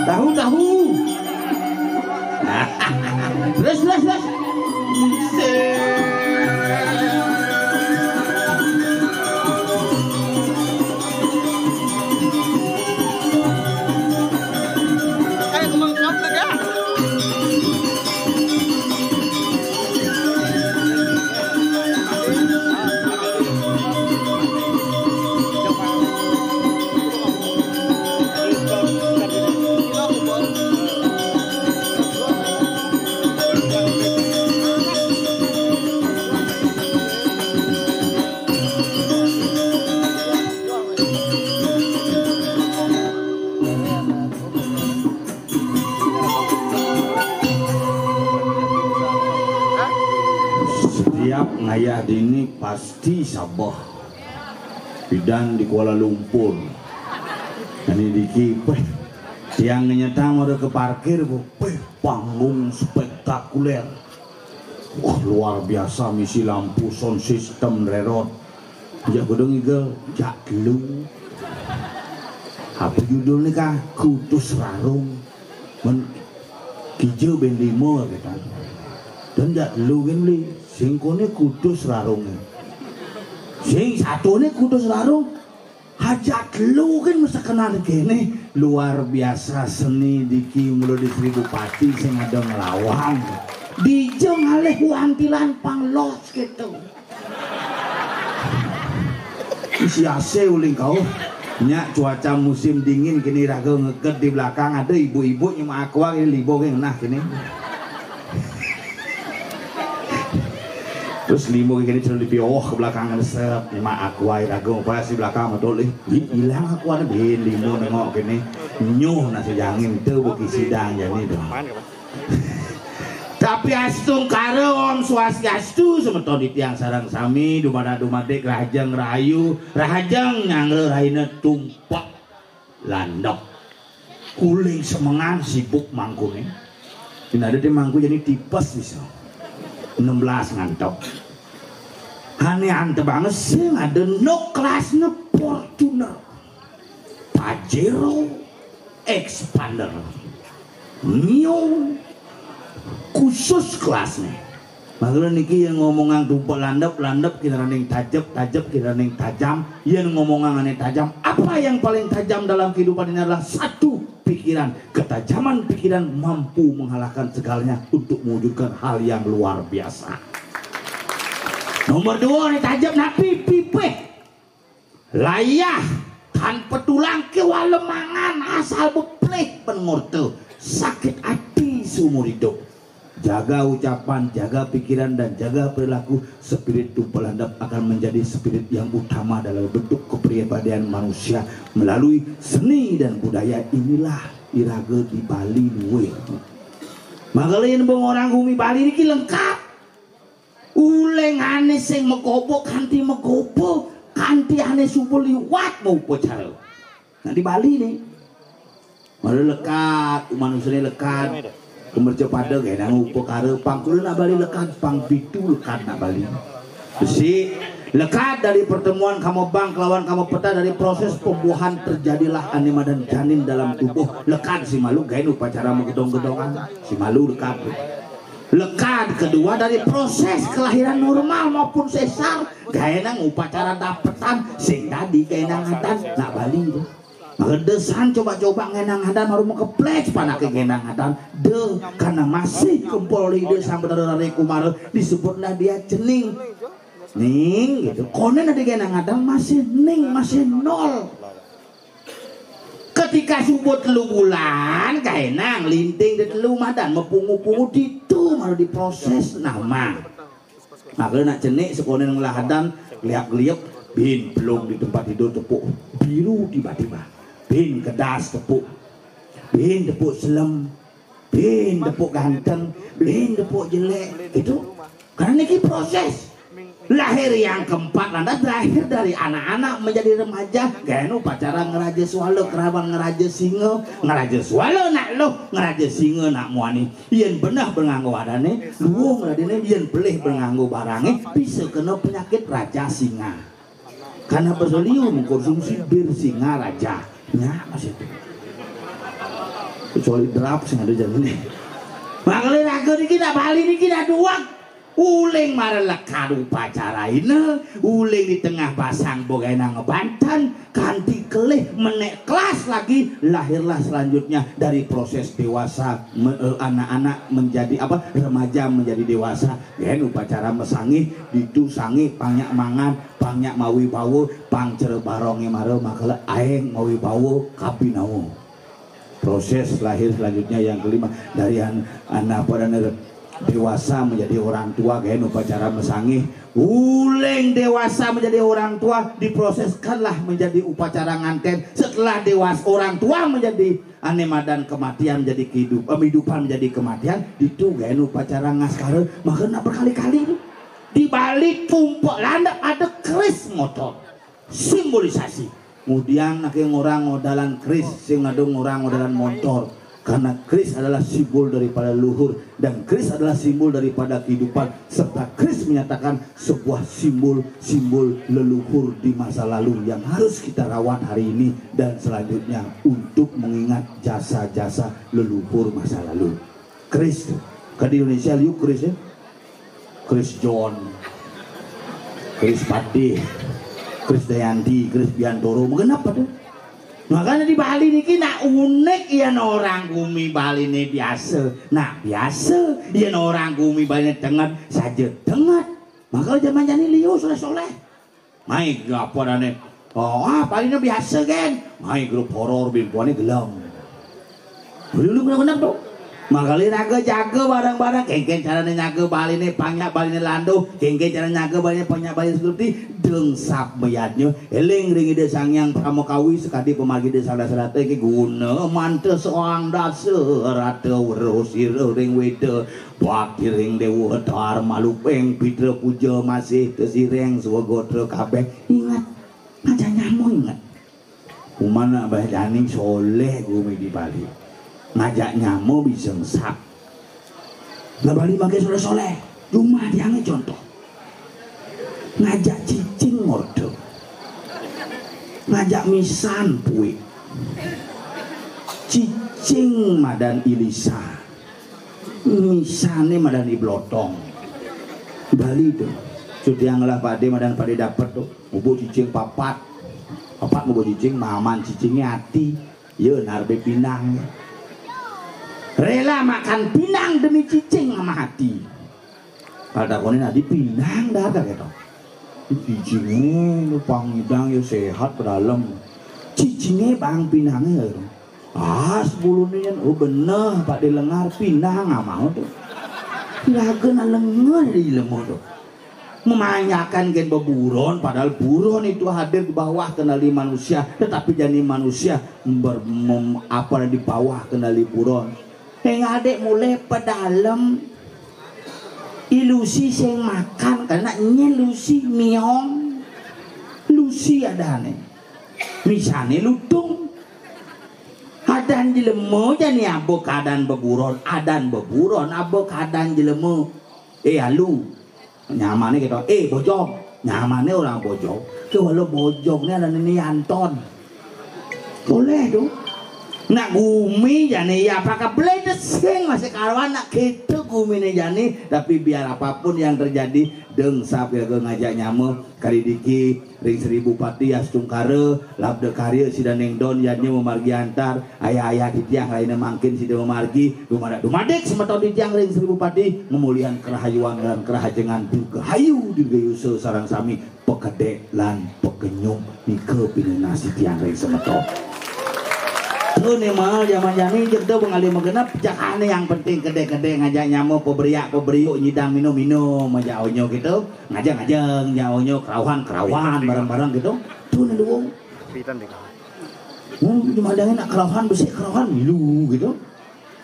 Tahu. Terus. Ayah dini pasti Sabah bidan di Kuala Lumpur ini diki yang nyetang udah ke parkir panggung spektakuler. Wah luar biasa, misi lampu sound system rerot jak gedung igel jak lu apa judulnya kah Kudus Rarung men kijau ben 5 gitu dan jak lu gini singkone Kudus Rarungnya sing satune Kudus Rarung hajat lu kan masa kenal gini luar biasa seni diki mulu di Seribu Pati sing ada ngelawan dijeng aleh wantilan panglos gitu isi AC uling kau nyak cuaca musim dingin kini raga ngeket di belakang ada ibu-ibu nyuma aqua ini libo yang nah kini terus limo gini cuma di bawah ke belakang resep lima aqua ragung pas di belakang betul hilang aqua ada limo nengok gini nyuh nasi jangin itu bukti sidang jadi dong tapi astung karo om swastiastu semeton di tiang sarang sami dumada dumadek rahajang rayu rahajang nyangre raina tumpak landok kuling semengan sibuk mangkune ini ada di mangku jadi tipes bisa 16 ngantok aneh banget sih ada no kelasnya Fortuner Pajero Expander Mio khusus kelasnya makanya niki yang ngomongan tumpah landep kira neng tajam kira neng tajam yang ngomongan aneh tajam apa yang paling tajam dalam kehidupan ini adalah satu pikiran, ketajaman pikiran mampu mengalahkan segalanya untuk mewujudkan hal yang luar biasa. Nomor 2 nih tajam na pipi layah tanpa tulang kewalemangan asal bepleh pengorte sakit hati seumur hidup. Jaga ucapan, jaga pikiran dan jaga perilaku. Spirit tumpah landap akan menjadi spirit yang utama dalam bentuk kepribadian manusia melalui seni dan budaya. Inilah iraga di Bali luwe. Makalain bang orang bumi Bali ini lengkap. Uleng ane sing megopo kanti megopo kanti ane subuh liwat mau pacar. Nah di Bali nih, malah lekat manusia lekat. Kemerja pada gaya nang upekara pangkul nak Bali lekat pang pitu lekat nak Bali. Besi lekat dari pertemuan kamu bang lawan kamu peta dari proses pembuahan terjadilah anima dan janin dalam tubuh lekat si malu gaya upacara menggedong-gedongan si malu lekat. Lekat kedua dari proses kelahiran normal maupun sesar gaya nang upacara dapetan sing tadi gaya nang adan nak Bali. Ngedesan coba-coba ngenang hadan baru mau keplec panak ke ngenang hadan de karena masih kempol ide sampai dari kumar disebutlah dia cening ning gitu konen ada ngenang hadan masih ning masih nol ketika subuh 3 bulan kaenang linting di telu madan mepungu-pungu itu malah diproses nama makanya nak cenik sekonen ngelahadan liap-liap bin belum di tempat tidur tepuk biru tiba-tiba bin kedas tepuk bin tepuk selem bin tepuk ganteng bin tepuk jelek itu karena ini proses lahir yang keempat lantas lahir dari anak-anak menjadi remaja gaya upacara ngeraja swalo kerawan ngeraja singa ngeraja swalo nak lo ngeraja singa nak muani yen benah bernganggo wadane luwung radine yen belih bernganggo barange bisa kena penyakit raja singa karena berseliu mengkonsumsi bir singa raja ya masih itu kecuali drap sing ada jalan nih. Makanya raga niki nak bali niki nak duak. Uling marelek karo upacaraina, uling di tengah pasang bogaina ngebantan, kanti kelih menek kelas lagi, lahirlah selanjutnya dari proses dewasa anak-anak menjadi apa remaja menjadi dewasa. Gen upacara mesangi ditu sangi pangyak mangan, pangyak mawi bawo, pang cere baronge mare makala aeng mawi bawo kapinawo. Proses lahir selanjutnya yang kelima dari anak pada dewasa menjadi orang tua kayak upacara mesangi. Uling dewasa menjadi orang tua diproseskanlah menjadi upacara nganten. Setelah dewasa orang tua menjadi anemadan kematian menjadi kehidupan menjadi kematian itu kayak upacara ngaskara. Makanya berkali-kali di balik tumpuk landap ada keris motor simbolisasi. Kemudian akhirnya orang ngodalan keris sing ngadung orang ngodalan motor. Karena keris adalah simbol daripada luhur dan keris adalah simbol daripada kehidupan serta keris menyatakan sebuah simbol leluhur di masa lalu yang harus kita rawat hari ini dan selanjutnya untuk mengingat jasa-jasa leluhur masa lalu. Keris ke di Indonesia liuk keris ya, keris John, keris Patih, keris Dayanti, keris Biantoro, kenapa tuh? Makanya di Bali niki nak unik ya orang Gumi Bali ini biasa. Nah biasa ya orang Gumi Bali ini dengar saja dengar. Maka zaman jani liu soleh. Mai apa dane? Oh Bali ini biasa kan. Mai grup horor bimpuannya gelam. Dulu benar-benar tuh. Makanya naga jaga barang-barang. Kengken cara nyaga Bali ini panyak Bali ini lando. Kengken cara nyaga Bali ini panyak Bali seperti dengsap mayatnya eling ring ide sangyang pramukawi sekadi pemargi desa dasarate iki guna mante soang dasar rata weruh sira ring weda bakti ring dewa dar malupeng pitra puja masih tesireng swagotra kabeh ingat ngajanyamu ingat kumana bah janing soleh gumi di Bali ngajak nyamu bisa ngesap nah Bali makai soleh-soleh rumah diange contoh ngajak cicing ngordo ngajak misan puik cicing madan ilisa misane madan iblotong Bali tuh sudiang lah pade madan pade dapet tuh ngubu cicing papat ngubu cicing maman cicingnya hati ya narbe pinang rela makan pinang demi cicing sama hati pada konin adi pinang dah gitu cicingnya pangidang ya sehat dalam cicingnya bang pinangnya sebelumnya oh bener pak dilengar pinang nggak mau tuh lagen lengar di lemah tuh memanyakan gen beburon padahal buron itu hadir di bawah kendali manusia tetapi jadi manusia apa di bawah kendali buron yang adek mulai pedalam ilusi sing makan karena ilusi miong lusi adane misane lutung adan jelemu jani abo keadaan beburon adan beburon abo keadaan jelemu alu nyamane gitu bojong nyamane orang bojong kalau bojongnya ada ini Anton boleh dong nak gumi jani ya apakah boleh desing masih karuan nak gitu gumi nih jani tapi biar apapun yang terjadi dengsap ya ke ngajak nyamu kali diki ring 1000 pati astungkare labde karya sidaneng don jadinya memargi antar ayah-ayah di tiang lainnya mangkin sida memargi dumadek semeton di tiang ring 1000 pati memulihan kerahayuan dan kerahajengan dirgahayu dirgayusa sarang sami pekedek lan pekenyum nike pinenasi tiang ring semeton tuh nih mal zaman jani jeda pengali mengenap cakane yang penting kede-kede ngajak nyamu peberiuk nyidang minum aja onyo gitu ngajak nyaonyo kerawan barang-barang gitu tuh nih dong pitan deh cuma ada nak kerawan besi kerawan milu gitu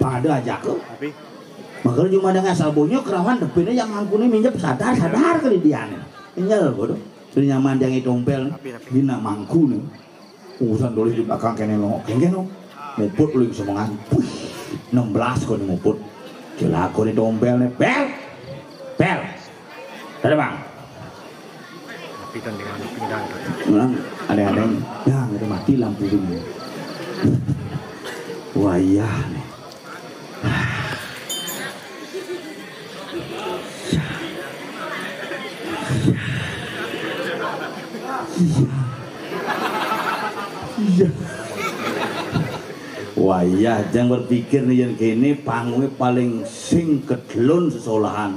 pada aja ke makanya cuma ada asal bonyo kerawan depannya yang ngangkuni minjep sadar kali dia nih tinggal bodoh tuh nyaman yang itompel dina mangku nih urusan tulis di belakang kene lo kene lo muput lu bisa mengan 16 kok muput gila aku nih dompel nih bel ada bang kapitan dengan pinggang ada yang ya udah mati lampu ini wah iya nih Wayah jangan berpikir nih yang kini panggungnya paling sing kedelun sesolahan.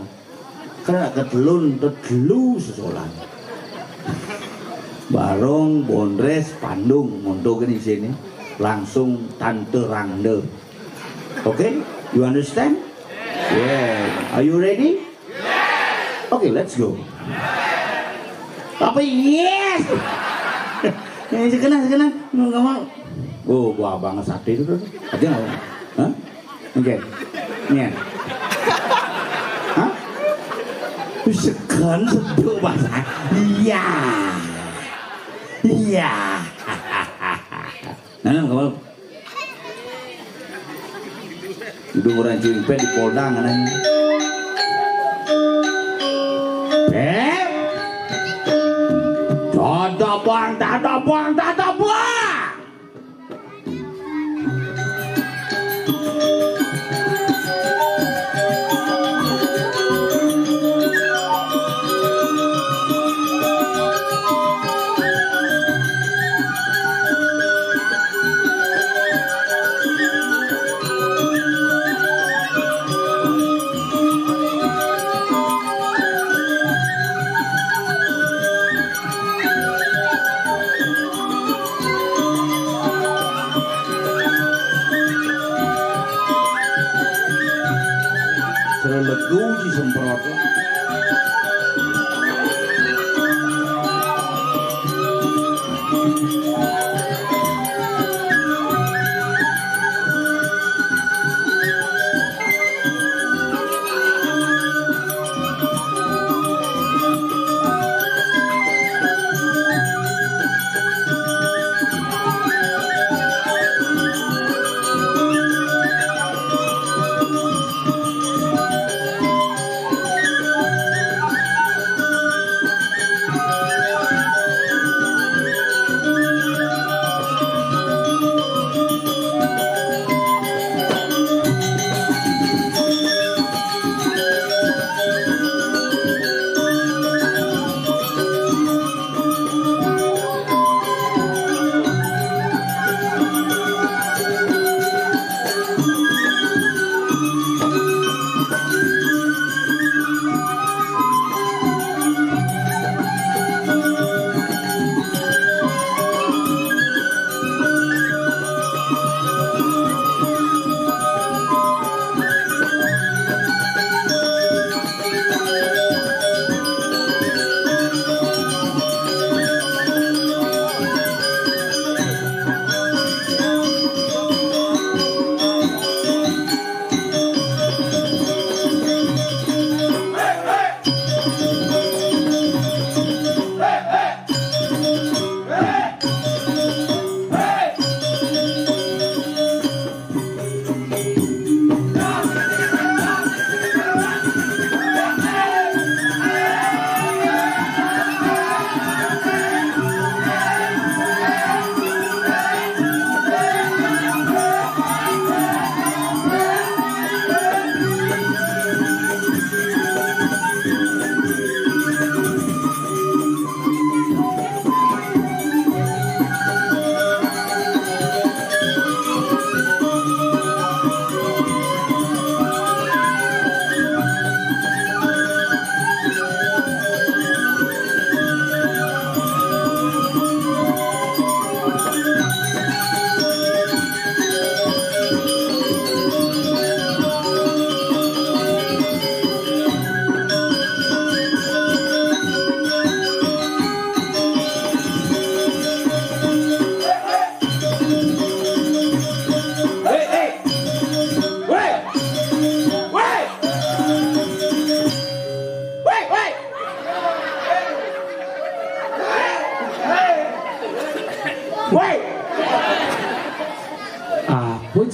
Karena kedelun tedelu sesolahan. Barong, Bondres, Pandung, montok di sini langsung Tante Rangde. Okay, you understand? Yeah. Are you ready? Yes. Okay, let's go. Tapi yes. Sekarang nggak mau. Oh, gua banget sate itu. Ada nggak? Hah? Oke. Nih. Hah? Sekan seduk bahasa. Iya. Iya. Nah, kamu. Hidung orang Cimpe di Polda nganan. Dadabang. Legu disemprot.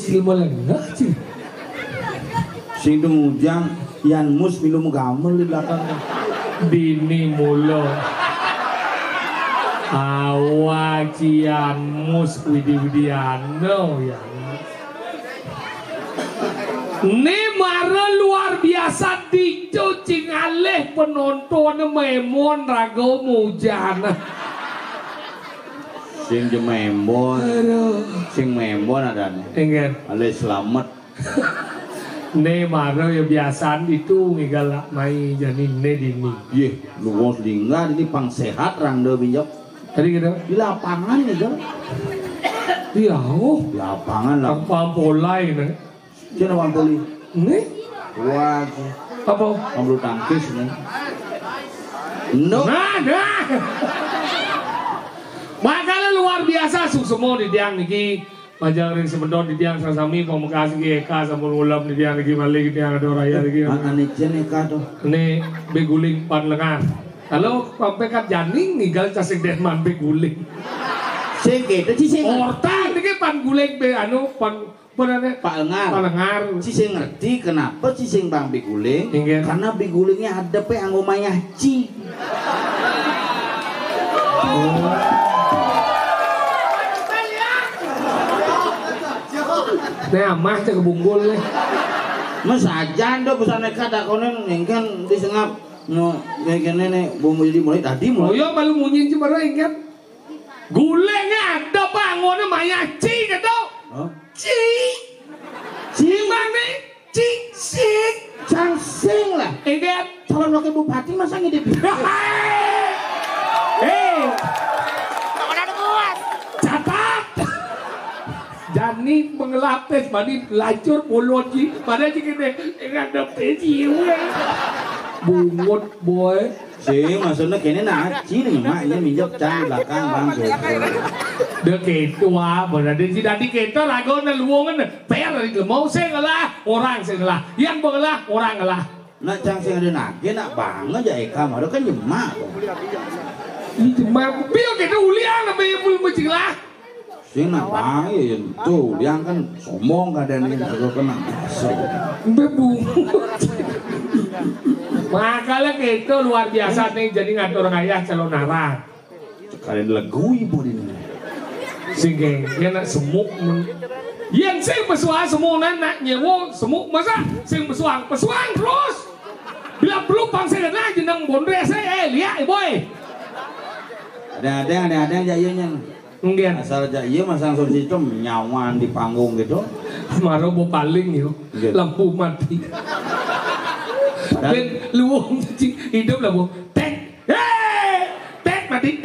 Ilmu lengah sih. Sing mujang yan mus minum gamel di belakang. Dini mulo. Awacian mus widi-widiano ya. Ini mara luar biasa dicuci ngalih penonton memon rago mujana. Sing jemembon. Sing membon adanya. Enggak. Ale selamat. Ne maro ya biasaan itu ngigala mai jani ne dini. Ye, lu wong linggar ini pang sehat rang de binjok. Tadi gitu. Di lapangan gitu. Iya, oh. Di lapangan lah. Ang pampolay na. Sino wang poli? Ne? Wah, Apa? ang bulu tangkis nih. No. Nah. Makanya luar biasa semua di tiang niki. Majang ring semedon di tiang sasami pamukasi ki eka sampun ulam di tiang niki balik di tiang ado raya niki. Mana nih cene kado? Ini beguling pan lengan. Halo, sampai kat janing ninggal casing derman beguling. Sing gitu sih sing. Orta niki pan guling be anu pan penane Pak Engar. pan lengar. Si sing ngerti kenapa si sing bang biguling? Ingat. Karena bigulingnya ada pe anggo mayah ci. Nih amah cek kebunggul nih. Mas ajan do bisa nekat akonen engken disengap no kayak gini nih bumbu jadi mulai tadi Oh mulai. iya malu munyin cuma ingat. Gulengnya ada bangunnya maya ci gitu. Oh. Ci. Si Gimana? Ci sing. cangsing lah. Ingat. Calon wakil bupati masa ngidip. Hei. Catat. Jani mengelapis, mani lacur mulut ji, pada ji kene ngadep teji we. Bungut boy. Si maksudnya kini naci nih maknya minjok cang belakang bang. De ketua, berarti si dadi ketua lagu na luongan per itu mau sengalah orang sengalah, yang mengalah orang ngalah. Nak cang sing ada nage nak banget ya Eka mah kan nyemak. Ini cuma bio kita ulian apa yang belum bercelah. Sing nak bang ya tuh yang kan somong kadang ini agak kena masuk. Bebungut. Makanya itu luar biasa nih jadi ngatur ayah calon arah. Kalian lagu ibu ini. Sehingga dia nak semuk. Yang sing pesuang semua nak nyewo semuk masa sing pesuang terus. Bila perlu bangsa nak jenang bondre saya lihat boy. Ada yang jayanya. Mungkin Asal jaya masang sound system nyawan di panggung gitu. Maro bo paling yo lampu mati. Dan luung hidup lah bu. Tek mati.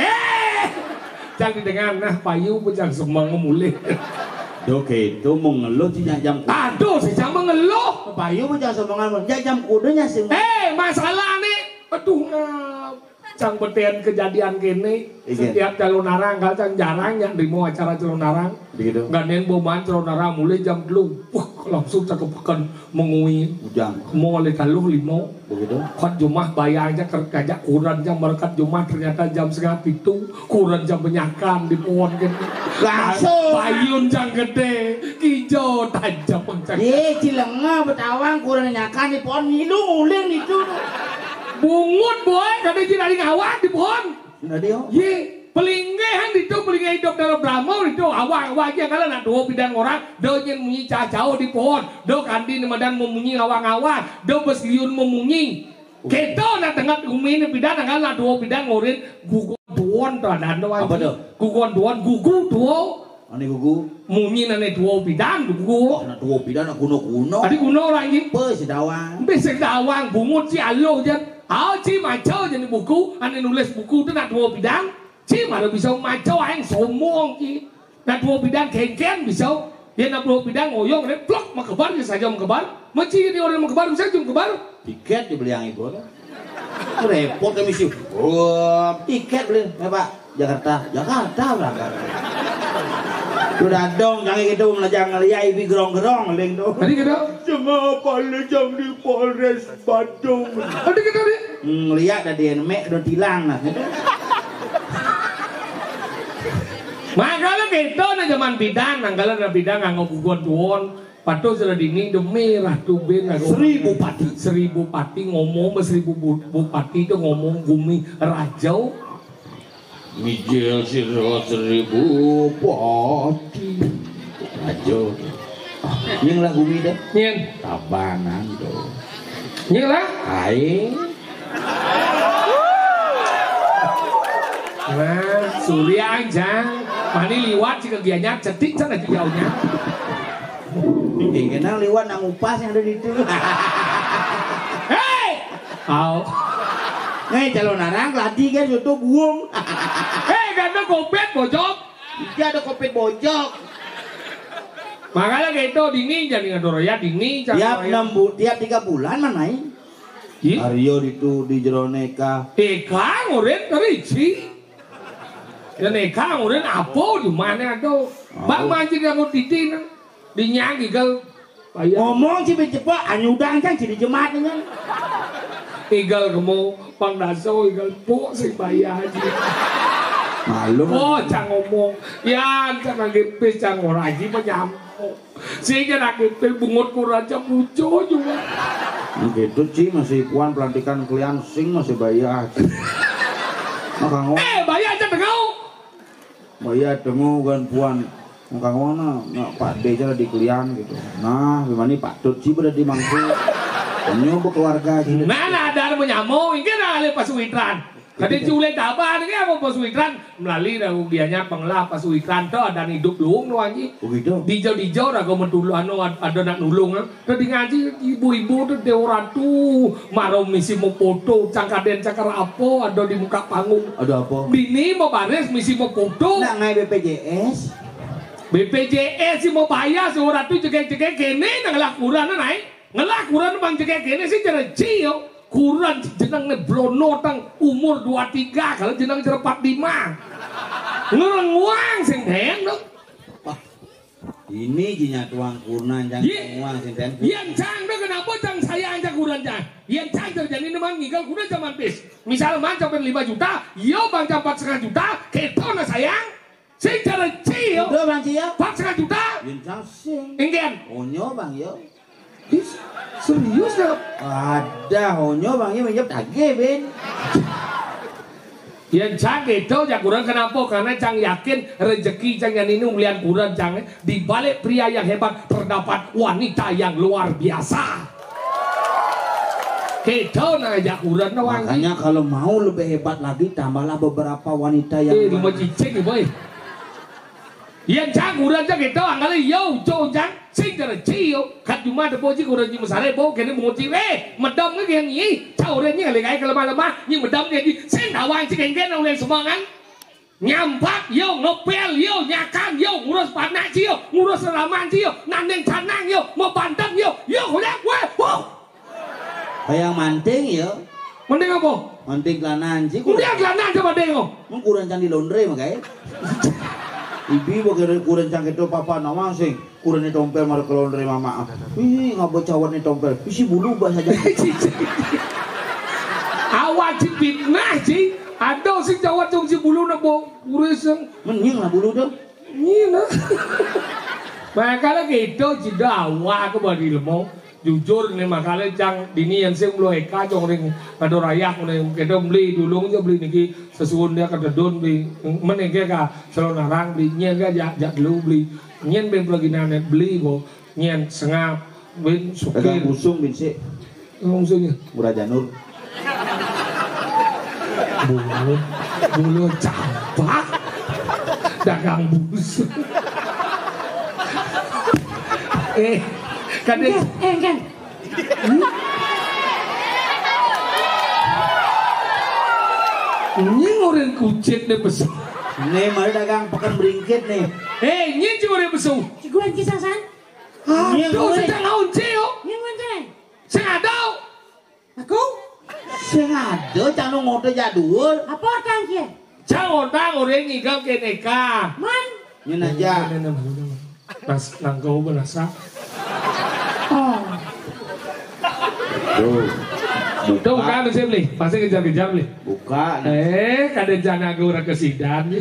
Jangan didengar nah payu pun jangan semang memulih. Dok itu mau ngeluh sih jam. Aduh, saya mengeluh. Payu pun jangan sombongan. Jam kudanya sih. Masalah nih. Aduh cang beten kejadian kene setiap calon narang kalau cang jarang yang mau acara calon narang begitu ganen boman calon narang mulai jam 2 langsung cakepekan mengui ujang mau oleh kaluh 5 begitu kot jumah bayarnya kerja kurang jam berkat jumah ternyata jam 6:30 kurang jam penyakan di pohon kan langsung payun jang gede hijau tajam pencak cilengah betawang kurang nyakan di pohon ngilu nguling itu bungut boy kada jadi ngawak di pohon nah dia ye pelinggehan itu pelingge hidup dalam brahmo itu awak aja kalau nak dua bidang orang do nyen munyi cacau di pohon do kandi nemadan memunyi awak do besliun memunyi kita nak tengah umi ni bidang kalau nak dua bidang ngorin gugu duon tu ada apa tu gugu duon gugu duo ane gugu munyi nane dua bidang gugu na dua bidang na kuno adi kuno orang ini pe si dawang besek dawang bungut si alo je Ci macau jadi buku, ane nulis buku itu nak dua bidang. Ci mana bisa macau aing somong ci. Nak dua bidang kengkeng bisa. Dia nak dua bidang ngoyong, dia plok mau kebar dia saja mau kebar. Maci dia orang mau kebar bisa cuma kebar. Tiket dibeli yang itu. Repot kami sih. Wah, tiket beli, ya Pak. Jakarta berangkat. Sudah dong, jangan gitu melajang ngeliai bi gerong-gerong leng dong. Tadi kita Jangan palejang di Polres Bandung. tadi kita ni. Ngeliat ada DNM udah tilang lah. Makanya kita na zaman bidang, nanggalan na bidang nganggo gugon tuon. Pato sudah dini demi ratu ben 1000 pati. 1000 pati ngomong 1000 bupati itu ngomong bumi rajau. Mijil siro 1000 pati. Ajo. Yang lagu mida. Nyen, Tabanan tuh. nyen lah. Aing. Nah, Surya aja. Mani liwat sih kegiatannya cetik sana jauhnya. Kenal liwat nang upas yang ada di itu. Hei, au. Nih calon narang ladi kan YouTube buang. Hei, ganda kopet bojok. Dia ada kopet bojok. Makanya gitu dini jadi ngadoroya dini. Tiap 3 bulan mana ini? Aryo itu di Jeroneka. Eka ngurin kerici. Dan eka ngurin apa di mana tuh? Bang mancing kamu titin dinyang igal. Ngomong sih cepet anyudang kan jadi jemaat kan. Igal kamu pangdaso igal po si bayar aja. Malu. Oh, cang ngomong. Ya, cang lagi pes cang orang aja menyamuk. Sehingga lagi pes bungut kuraja pucuk juga. Gitu sih masih puan pelantikan kalian sing masih bayar. Makang bayar aja tengau. Bayar tengau kan puan. Makang mana Pak D cara di kalian gitu. Nah, gimana Pak Tut sih berada di mangku. Nyoba keluarga gitu. Nah, ada menyamuk. Ini kan ada pasuitran. Kadang culik apa nih apa pasuitran melalui dianya pengelah pasuitran tuh ada hidup luang lu anji. Begitu. Dijau dah kau mentulu anu ada nak nulung kan. Tadi ngaji ibu-ibu tuh deoran tuh marau misi mau foto cangkaden cakar apa ada di muka panggung. Ada apa? Bini mau baris misi mau foto. Nak ngai BPJS. BPJS sih mau bayar seorang tuh cekek kene nang lakuran naik ngelakuran bang cekek kene sih cara cio. Kurang jenang ne blono tang umur 23 kalau jenang cara 45 ngerenguang sing heng dong. Ini jinya tuang kurnan jang uang sing ten. Yang cang dong kenapa cang saya anjak kurang jang. Yang cang terjadi nemang ngigal kurang zaman pis. Misal man sampai 5 juta, yo bang 4,5 juta, keto na sayang. Sing cara cio. Udah bang cio. 4,5 juta. Yang cang sing. Enggen. Onyo bang yo. Serius dah. Ada honyo bang ya menjawab tagih Ben. Yang cang itu ya kurang kenapa? Karena cang yakin rezeki cang yang ini mulian kurang cang di balik pria yang hebat terdapat wanita yang luar biasa. Kita nanya kurang nawang. Makanya kalau mau lebih hebat lagi tambahlah beberapa wanita yang. Lima cicing nih boy. Yang cang kurang cang itu angkali yo jauh cang. Sing cara cio, kat cuma ada poji kurang cuma sare bau kene menguci medam ke yang ini, cau rennya kali kaya kelemah-lemah, ni medam dia di, sing nawang sing kengken oleh semangan, nyampak yo ngepel yo nyakan yo ngurus panak cio, ngurus seraman cio, nandeng canang yo, mau pandang yo kuliah wah, kayak manting yo, mending apa? manting kelanan sih, kuliah kelanan coba dengok, kurang cang di laundry makanya. Ibi bagaimana kurang cang itu papa nawang sing kurang tompel marah ke laundry mama. Ih ngapa cawan nih tompel, isi bulu bahasa Jawa. Awak fitnah sih, ada sing Jawa cung si bulu nak bo uriseng. Menying lah bulu tuh. Iya. Makanya gitu jika awak aku bagi lemong. Jujur nih makanya cang dini yang sing lo eka cong ring kado rayak nih kita beli dulu aja beli niki sesuun dia kado don beli menengke ka selalu narang beli nyen ga jak dulu beli nyen ben lagi nane beli bo nyen sengap ben sukir busung bin sih ngusungnya Murah Janur bulu campak dagang busung kan kan. Ini ngorin kucit deh besu. Nih mari dagang pekan beringkit nih. Ini cuma besu. Ciguan kisah san. Aduh, sedang naon cio. Yang mana? Sing ada. Aku? Sing ada canu ngote jadul. Apa kan kia? Cang orang orang ngigal keneka. Man? Nyen aja. Nas nangkau benasa. Oh. Tuh kan saya beli, pasti kejar-kejar beli. Buka. Kadang jangan aku orang kesidan.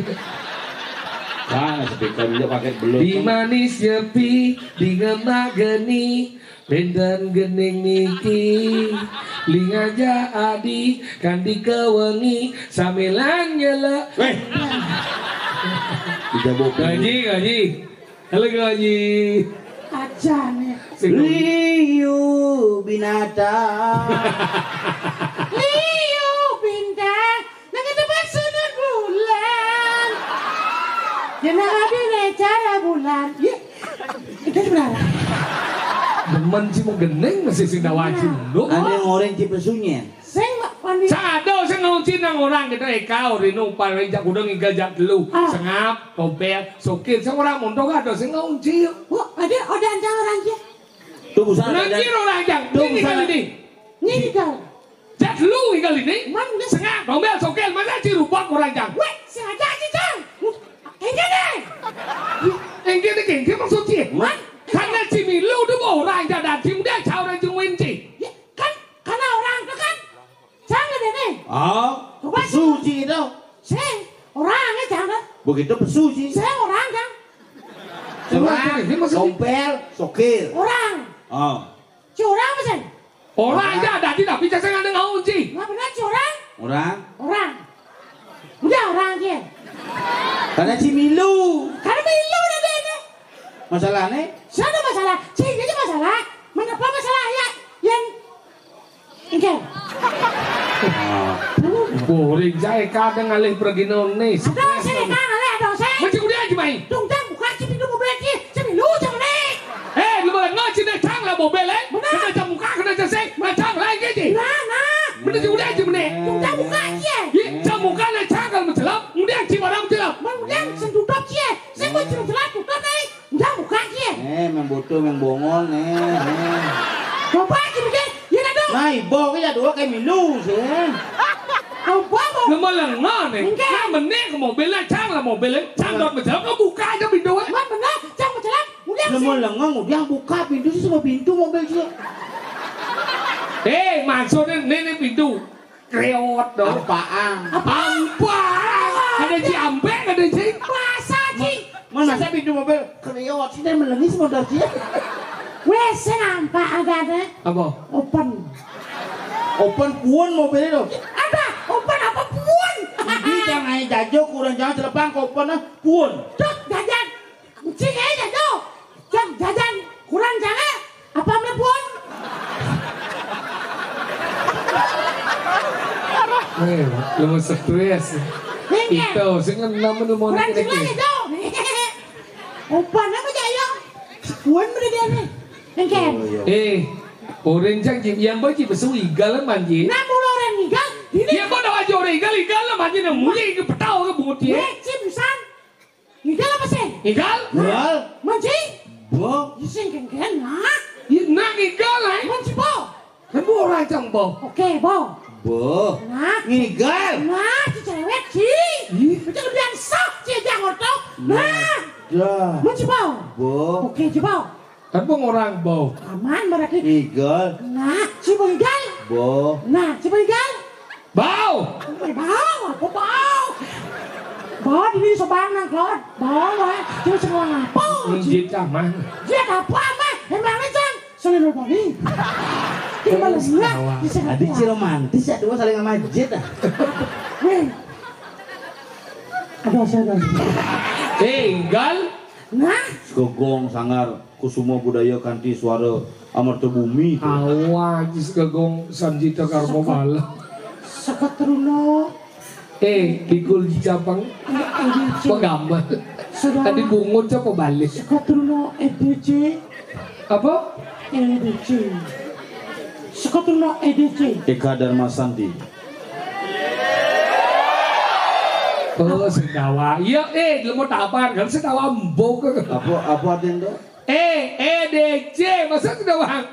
Kan speaker dia pakai belum. Di manis nyepi, di ngemak geni, bendan gening niki, ling aja adi, kan di kewengi, samilan nyela. Weh, gaji, halo gaji. Aja nih. Liu binatang. Liu bintang. Nang itu bahasa bulan. Jangan benar. Demen sih mau geneng masih sing dawajin lu. Ane ngoreng cipesunya. Sing mandi. Sado sing nguncin nang orang kita eka rino paling jak udah ngigel jak dulu. Sengap, topel, sokir sing orang mondok ada sing ngunci. Oh, ada anjang orang dia. Tuh busana. Nanti orang yang ini kali ini. Ini kau. Jak dulu kali ini. Mana? Sengap, topel, sokir masa cirupok orang yang. Weh, sengaja aja jang. Enggak deh. Engke engke maksudnya. Karena Cimilu itu orang yang dan tim dia cawang yang winci. Kan karena orang itu kan. Jangan deh nih. Oh, pesuci itu. Sing orangnya jangan. Begitu pesuci. Sing orang kan. Orang, dompel, sokir. Orang. Oh. Curang apa sih? Orang yang ada tidak bisa saya nggak ngunci. Nggak benar curang. Orang. Orang. Udah orang aja. Karena Cimilu. Karena milu udah deh. Masalahnya? Sana masalah. Sini aja masalah. Mengapa masalah ya? Yang enggak. Boring saya kadang ngalih pergi none. Ada sini kan ada saya. Macam dia aja main. Tunggu buka cipi dulu mobil lagi. Cipi lu jangan nih. Lu malah ngaji dah cang lah mobil kena jam muka kena jam seng, cang lah gitu. Nah. Bener juga dia aja meneh. Tunggu buka aja. Jam muka nak cang kalau mencelap, kemudian cium orang mencelap. Kemudian sentutup sih. Saya mau jelas tutup nih. Udah buka aja. Memang butuh, memang bongol nih. Coba aja begini. Ya dong. Nah, ibu kita dua kayak Milu sih. Coba mau. Lu malah ngane. Nah meneh ke mobilnya cang lah mobilnya, cang dot mencelap, kau buka aja pintu. Mana benar? Jangan jelas. Udah Lu mau lengang, udah buka pintu sih sama pintu mobil sih. Maksudnya nenek pintu kreot dong. Apaan? Apa? Ada ciambek, ada cing. Masa sih? Mana saya pintu mobil kreot sih dan melengis modal sih. Wes nampak ada. Apa? Open. Open puan mobilnya dong. Ada open apa pun? Ini jangan jajo kurang jangan celepang open ah puan. Cuk jajan. Cing aja tuh. Jajan kurang jangan. Apa pun? Lu mau stres. Itu, sing nama nu mau Kurang nak jelas itu. Open apa jaya? Puan mana dia nih? Engken. Orang cang yang bagi besu igal manji. Nah mulu orang igal. Ini. Dia mau dah aja orang igal lah manji nak muli ke petau ke bungut dia. Cimsan. Igal apa sih? Igal? Wal. Manci? Bo. Iseng kengken nah. Nak igal lah. Manci bo. Kan orang cang bo. Oke bo. Bo. Nah. Ngigal. Nah, si cewek sih. Macam lebih sok sih jangan ngotot. Nah. Dah. Manci bo. Bo. Oke coba. Kan orang bo. Aman berarti. Ngigal. Nah, si igal. Bo. Nah, si igal. Bau. Bau, apa bau? Bau di sini sobang nang klot. Bau lah, dia semua apa? Menjit aman. Dia apa mah? Emangnya cang? Seluruh bani. Dia malah lihat. Adik si romantis ya dua saling sama jet ah. Weh. Aduh, saya Igal. Nah, Gogong sangar kusuma budaya kanti suara amarta bumi. Awajis kagong sanjita karmo bala. seketeruno. Dikul Japang penggambar. Tadi bungut siapa balik? Seketeruno EDC. Apa? EDC. Seketeruno EDC. Eka Darmasanti. Oh, sedawa. Iya, mau tapar kan sedawa mbok. Apa artinya itu? EDC, masa sedawa?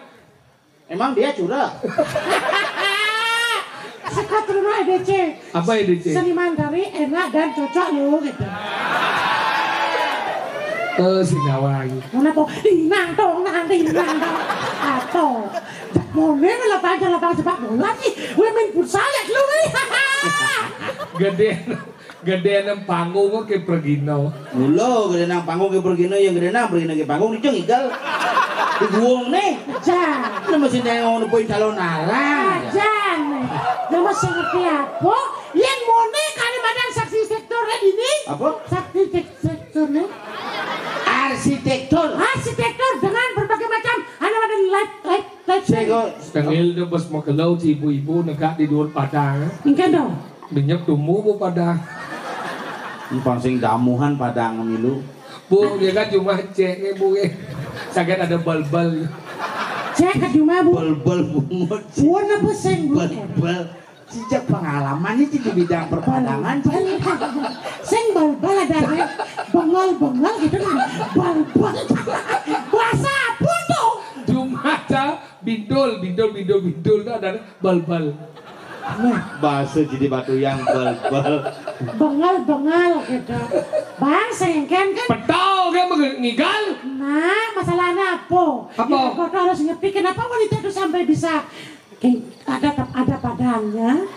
Emang dia curah? Seketeruno EDC. Apa EDC? Seniman dari enak dan cocok lo gitu. Sedawa. Mana po? Dinang dong. Atau Mone lapang sepak bola sih. Gue main futsal ya lu nih. Gede nang panggung kok ke Pergino. Mulo gede nang panggung ke Pergino yang gede nang Pergino ke panggung dijeng igal. Diguong nih. Jan. Lu masih nengok poin calon arah. Jan. Lu masih ngerti apa? Yang Mone Kalimantan saksi sektornya ini. Apa? Saksi sektornya. Arsitektur dengan berbagai macam ada light. Tangil na bas makalaw si ibu-ibu nagka di doon padang. Ingkan dong. Banyak tumubo padang. Pangsing damuhan padang milu. Bu, dia kan cuma cek bu. Sakit ada bal-bal. Cek ke rumah bu. Bal-bal bungut. Buan apa seng bu? Bal-bal. Sejak pengalaman itu di bidang perpadangan. Seng bal-bal ada bengal-bengal gitu kan. Bal-bal. Bahasa apa tuh? Cuma ada bidol tuh ada bal-bal. Bahasa jadi batu yang bal-bal. Bengal-bengal gitu. Bang sengken kan. Petau kan ngigal. Nah, masalahnya apa? Apa? Ya, kau harus ngerti kenapa wanita itu sampai bisa ada padannya.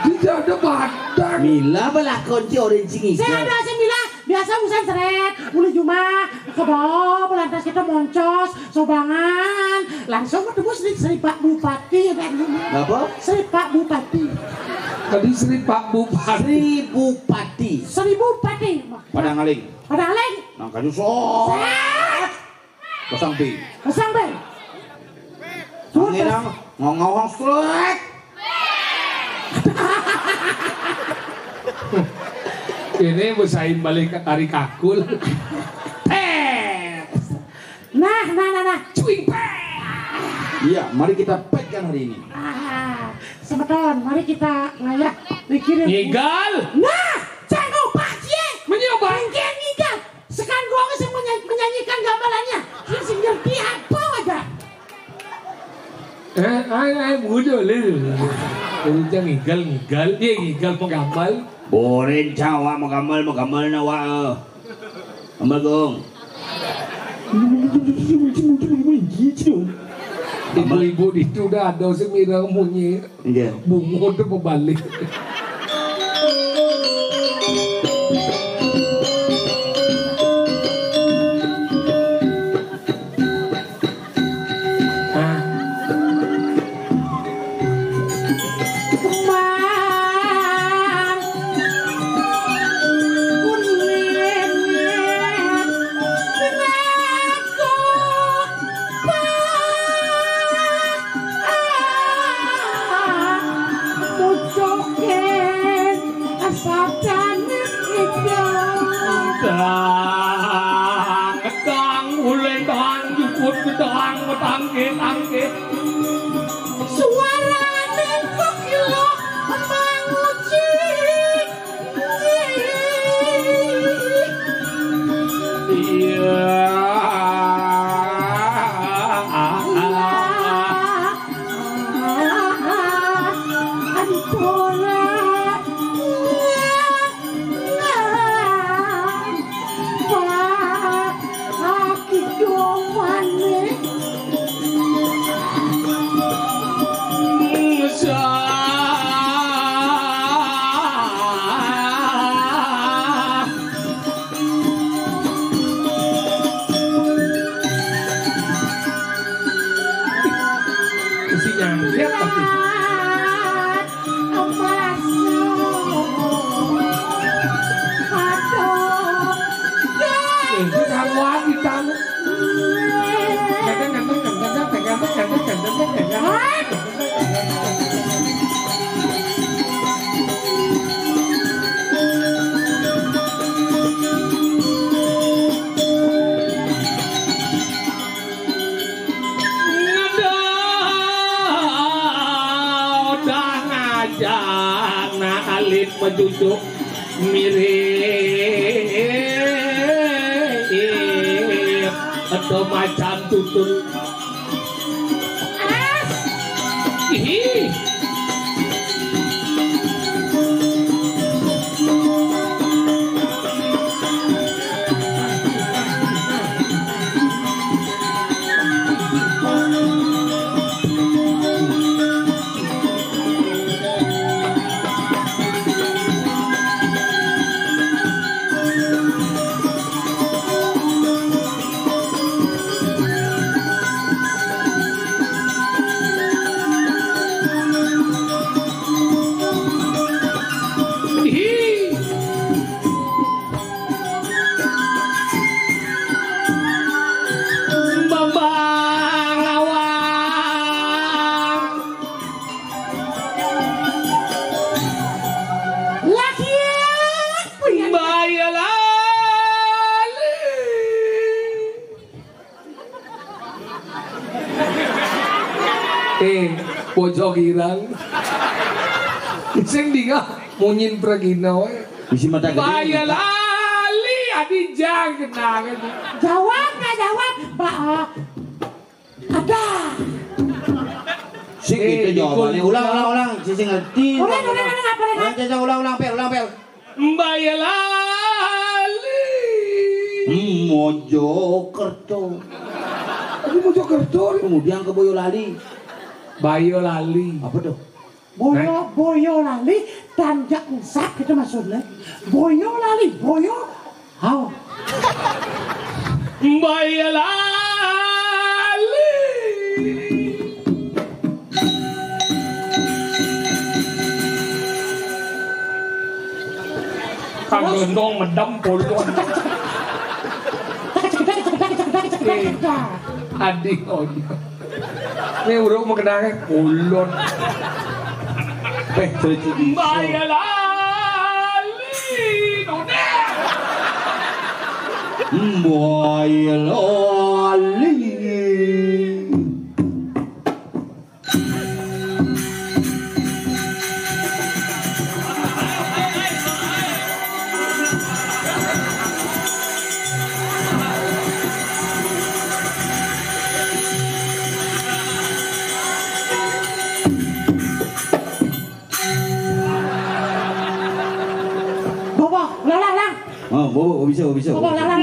Tidak ada badan. Mila belakon ci orang cingi. Saya bilang biasa usan seret, uli cuma ke bawah, lantas kita moncos, sobangan, langsung ketemu Sri Pak Bupati kan? Apa? Sri Pak Bupati. Tadi Sri Pak Bupati. Sri Bupati. Padang aling. Padang aling. Nangka nyusok. Set. Pasang pi. Pasang be. Nginang ngomong strek. Ini bersaing balik ke tari kakul. Nah. Cuing Iya, mari kita pegang hari ini. Sebentar, mari kita ngayak mikirin. Ngigal. Nah, jangan pasti. Menyoba. Ngigal. Sekarang gua nggak menyanyikan gamelannya. Sing ngerti apa aja. Mudah leh. Udah ngigal. Iya ngigal penggambal. Boren cawa magamal nawa. Amal gong. Ibu-ibu itu udah ada semira munyi. Iya. Bungo tuh pembalik. Tangke. Suara nengkok gila menguci. Iya. Menjunjuk mirip atau macam tutur. Ih. Pojok irang. Sing dinga munyin pragina we. Bisi mata gede. Bayal ali adijang kenang. Jawab nggak jawab? Ada. Sik itu jawabannya. Ulang. Sisi ngerti. Ulang apa? Caca ulang pel. Bayal ali. Mojokerto. Tapi Mojokerto. Kemudian ke Boyolali. Boyolali. Apa tuh? Boyolali dan Jaksak itu maksudnya. Boyolali. How? Boyolali. Kang gendong medem puluhan. Adik ojo. Ini urung mau kenangnya pulon. Boyolali. Boyolali. Oh, bisa. Boyolali.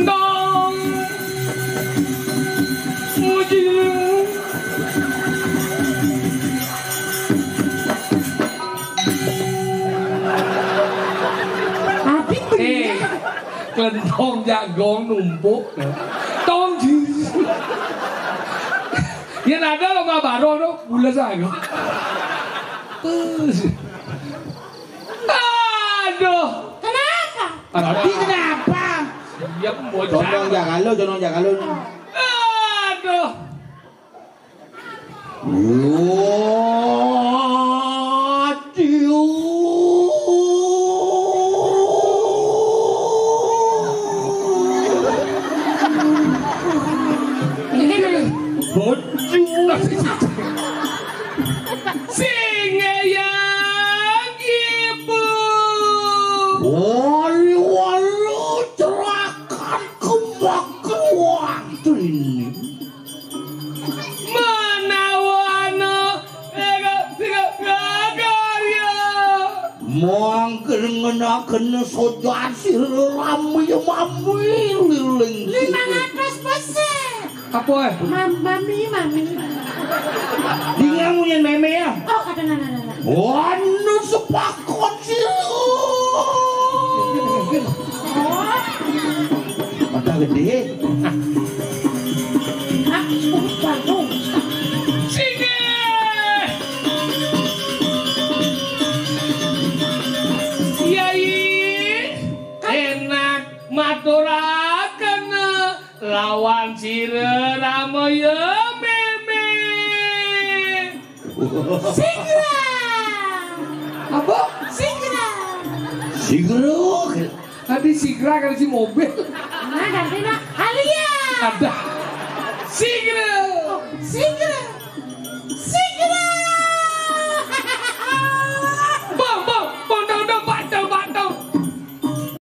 Dong. Mujing. Adik Kelentong jagong numpuk. Tong jis. Yan ada lo nga baro no, bulas ako. Aduh. Kenapa? Tadi kenapa? Siap bocah. Condong Jakalo. Aduh. Singayang ibu. Walu cerahkan kemakuan ini. Menawana gagarya. Mangkir ngenaken soda sirami liling. 500%. Apa? Mami. Dia nguyen meme ya. Oh, kata nana. Wanu sepakon sih. Mata gede. Bagus. Sini. Yai enak maturaken lawan Sireramaya meme. Segera. Apa? Segera. Tadi Sigra kan si mobil. Nah, ganti nak. Alia. Ada. Sigra. Segera.